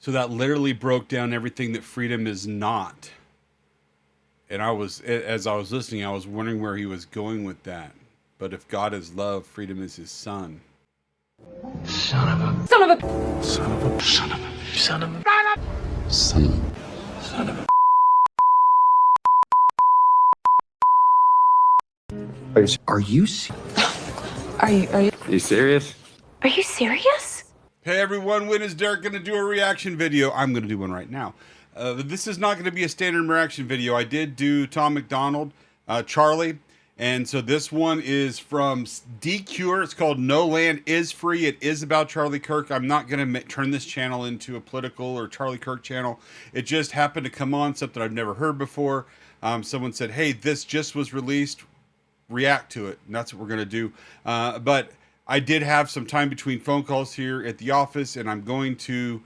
So that literally broke down everything that freedom is not. And as I was listening, I was wondering where he was going with that. But if God is love, freedom is his son. Son of a. Son of a. Son of a. Son of a. Son of a. Son of a. Son of a. Are you serious? Are you serious? Hey everyone, when is Derek going to do a reaction video? I'm going to do one right now. This is not going to be a standard reaction video. I did do Tom McDonald, Charlie, and so this one is from D-Cure. It's called No Land Is Free. It is about Charlie Kirk. I'm not going to turn this channel into a political or Charlie Kirk channel. It just happened to come on, something I've never heard before. Someone said, hey, this just was released. React to it, and that's what we're going to do. But I did have some time between phone calls here at the office, and I'm going to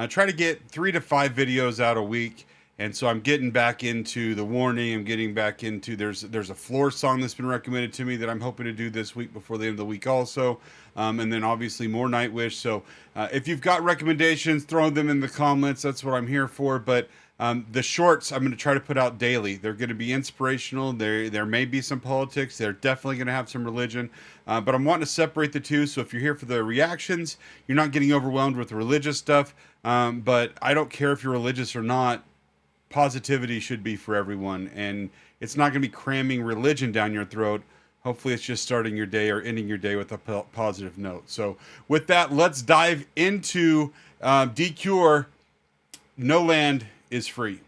try to get 3 to 5 videos out a week. And so I'm getting back into the warning. I'm getting back into there's a floor song that's been recommended to me that I'm hoping to do this week before the end of the week also. And then obviously more Nightwish. So if you've got recommendations, throw them in the comments. That's what I'm here for. But the shorts I'm going to try to put out daily. They're going to be inspirational. There may be some politics. They're definitely going to have some religion. But I'm wanting to separate the two. So if you're here for the reactions, you're not getting overwhelmed with the religious stuff. But I don't care if you're religious or not. Positivity should be for everyone. And it's not going to be cramming religion down your throat. Hopefully it's just starting your day or ending your day with a positive note. So with that, let's dive into D-Cure, No Land Is Free.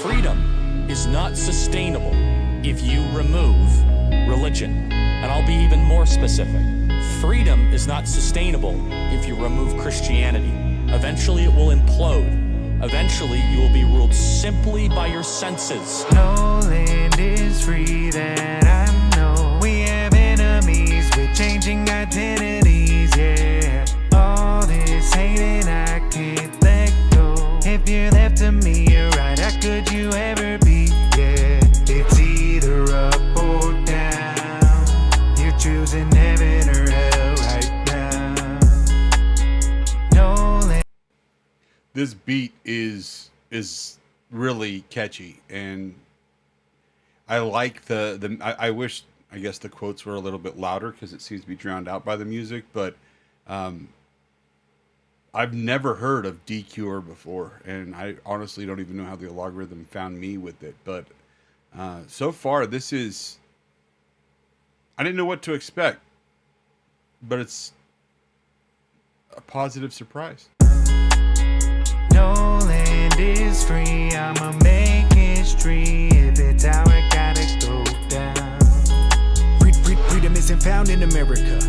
Freedom is not sustainable if you remove religion. And I'll be even more specific. Freedom is not sustainable if you remove Christianity. Eventually it will implode. Eventually you will be ruled simply by your senses. No land is free that I know. We have enemies with changing identities, yeah. All this hating I can't let go. If you're left to me, you're right, how could you ever be? Yeah, it's either up or down. You're choosing heaven or hell right now. No land. This beat is really catchy, and I like I wish, I guess, the quotes were a little bit louder because it seems to be drowned out by the music, but I've never heard of D-Cure before, and I honestly don't even know how the algorithm found me with it, but so far this is, I didn't know what to expect, but it's a positive surprise. No land is free, I'ma make history. If it's how it gotta go down. Freedom isn't found in America.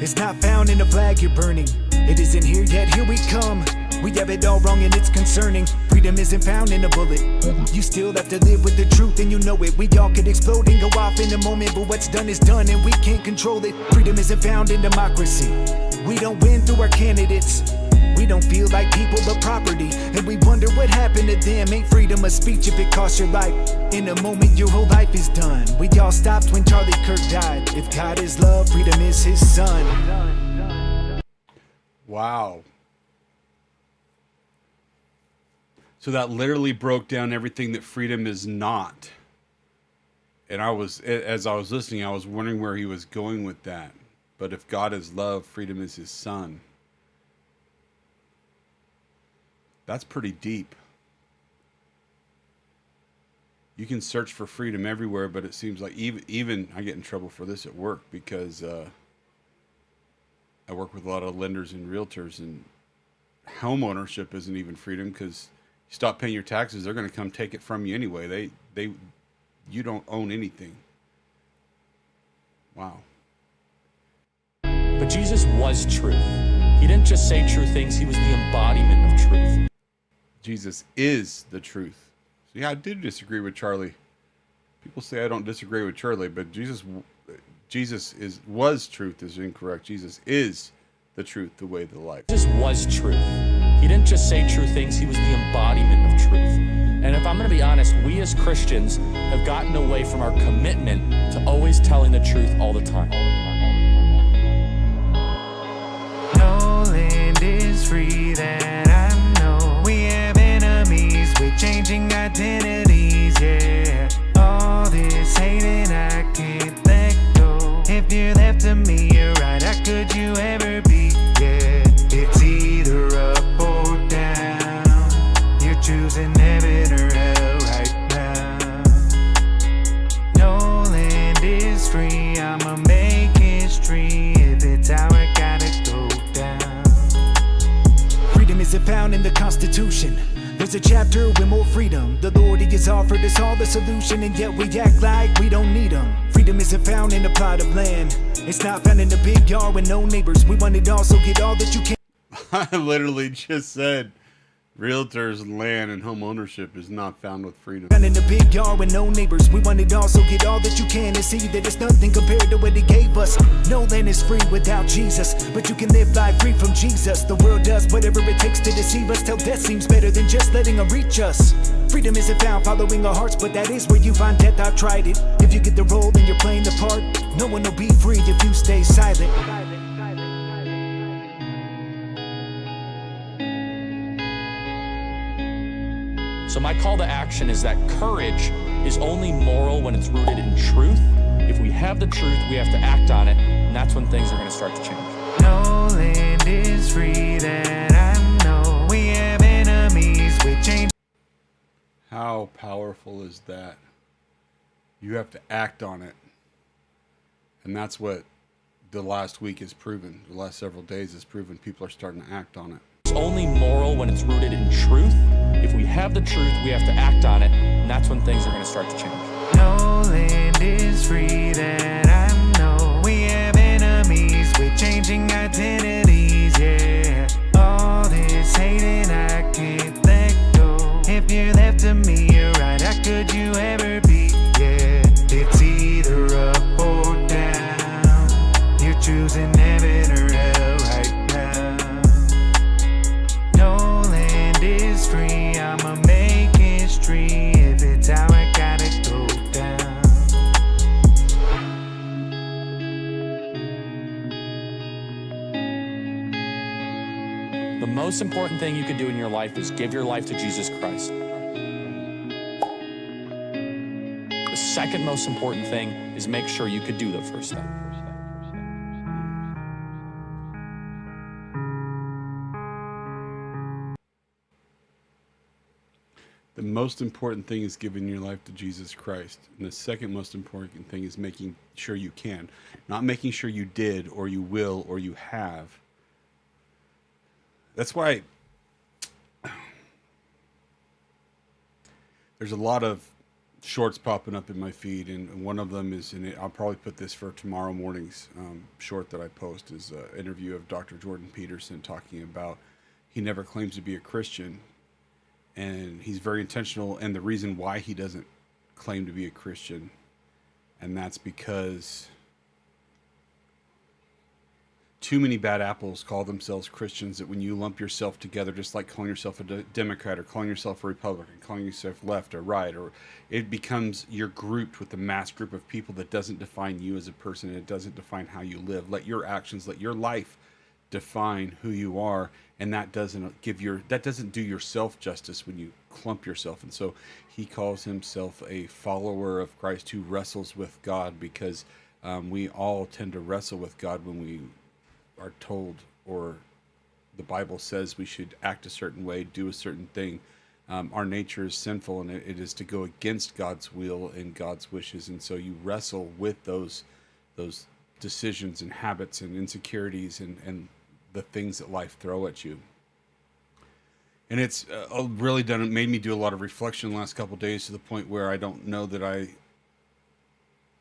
It's not found in the flag you're burning. It isn't here yet, here we come. We have it all wrong and it's concerning. Freedom isn't found in a bullet. You still have to live with the truth and you know it. We all could explode and go off in a moment, but what's done is done and we can't control it. Freedom isn't found in democracy. We don't win through our candidates. We don't feel like people but property, and we wonder what happened to them. Ain't freedom of speech if it costs your life? In a moment your whole life is done. We all stopped when Charlie Kirk died. If God is love, freedom is his son. Wow. So that literally broke down everything that freedom is not. And as I was listening, I was wondering where he was going with that. But if God is love, freedom is his son. That's pretty deep. You can search for freedom everywhere, but it seems like even I get in trouble for this at work because I work with a lot of lenders and realtors, and home ownership isn't even freedom because you stop paying your taxes, they're going to come take it from you anyway. You don't own anything. Wow. But Jesus was truth. He didn't just say true things, he was the embodiment of truth. Jesus is the truth. So yeah, I did disagree with Charlie. People say I don't disagree with Charlie, but Jesus was truth is incorrect. Jesus is the truth, the way, the life. Jesus was truth. He didn't just say true things, he was the embodiment of truth. And if I'm going to be honest, we as Christians have gotten away from our commitment to always telling the truth all the time. No land is free that I know. We have enemies with changing identities, yeah. All this hating I can't let go. If you're left to me, you're right. How could you ever be? Yeah, it's either up or down. You're choosing heaven or hell right now. No land is free. I'ma make history. If it's how I gotta go down. Freedom isn't found in the Constitution. There's a chapter with more freedom. The Lord, He has offered us all the solution, and yet we act like we don't need Him. Freedom isn't found in a plot of land. It's not found in a big yard with no neighbors. We want it all, so get all that you can. I literally just said realtors, land, and home ownership is not found with freedom. Found in a big yard with no neighbors. We want it all, so get all that you can and see that it's nothing compared to what He gave us. No land is free without Jesus, but you can live life free from Jesus. The world does whatever it takes to deceive us, till death seems better than just letting Him reach us. Freedom isn't found following our hearts, but that is where you find death. I've tried it. If you get the role, then you're playing the part. No one will be free if you stay silent. So my call to action is that courage is only moral when it's rooted in truth. If we have the truth, we have to act on it, and that's when things are going to start to change. No land is free that I know. We have enemies with change. How powerful is that? You have to act on it. And that's what the last week has proven. The last several days has proven people are starting to act on it. It's only moral when it's rooted in truth. If we have the truth, we have to act on it, and that's when things are going to start to change. No land is free that I know. We have enemies with changing identities, yeah. All this hating I can't let go. If you're left to me, you're right. How could you ever be? Yeah, it's either up or down. You're choosing heaven or hell right now. No land is free. I'ma make history. If it's how I gotta go down. The most important thing you can do in your life is give your life to Jesus Christ. The second most important thing is make sure you could do the first step. The most important thing is giving your life to Jesus Christ. And the second most important thing is making sure you can. Not making sure you did or you will or you have. That's why there's a lot of shorts popping up in my feed, and one of them is, and I'll probably put this for tomorrow morning's short that I post, is an interview of Dr. Jordan Peterson talking about he never claims to be a Christian, and he's very intentional, and the reason why he doesn't claim to be a Christian, and that's because too many bad apples call themselves Christians, that when you lump yourself together, just like calling yourself a Democrat or calling yourself a Republican, calling yourself left or right, or it becomes, you're grouped with the mass group of people that doesn't define you as a person. It doesn't define how you live. Let your actions, let your life define who you are, and that doesn't do yourself justice when you clump yourself. And so he calls himself a follower of Christ who wrestles with God, because we all tend to wrestle with God when we are told, or the Bible says we should act a certain way, do a certain thing. Our nature is sinful, and it is to go against God's will and God's wishes. And so you wrestle with those decisions and habits and insecurities and the things that life throw at you. And it's really made me do a lot of reflection the last couple of days, to the point where I don't know that I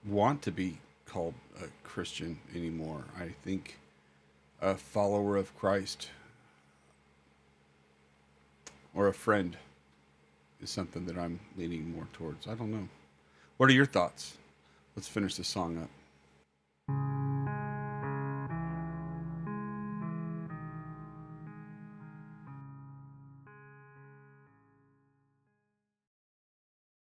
want to be called a Christian anymore. I think a follower of Christ or a friend is something that I'm leaning more towards. I don't know. What are your thoughts? Let's finish this song up.